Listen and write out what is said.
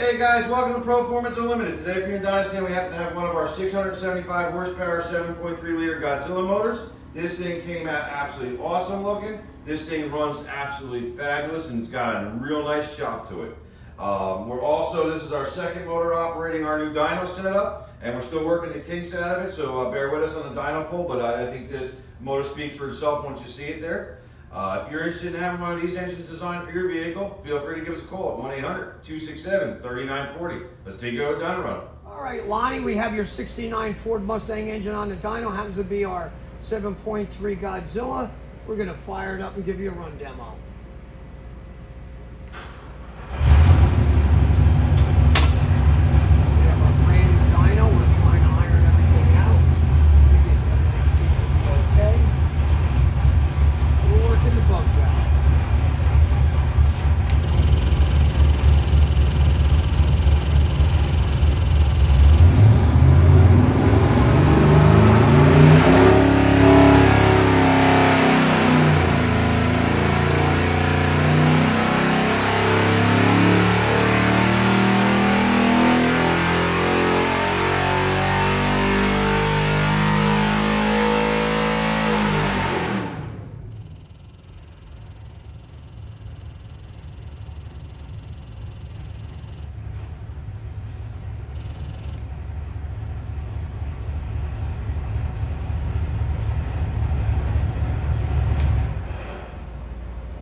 Hey guys, welcome to Proformance Unlimited. Today for your Dynasty, we happen to have one of our 675 horsepower 7.3 liter Godzilla motors. This thing came out absolutely awesome looking. This thing runs absolutely fabulous and it's got a real nice chop to it. This is our second motor operating our new dyno setup, and we're still working the kinks out of it, so bear with us on the dyno pull, but I think this motor speaks for itself once you see it there. If you're interested in having one of these engines designed for your vehicle, feel free to give us a call at 1-800-267-3940. Let's take you out Dyno run. All right, Lonnie, we have your 69 Ford Mustang engine on the dyno. Happens to be our 7.3 Godzilla. We're going to fire it up and give you a run demo.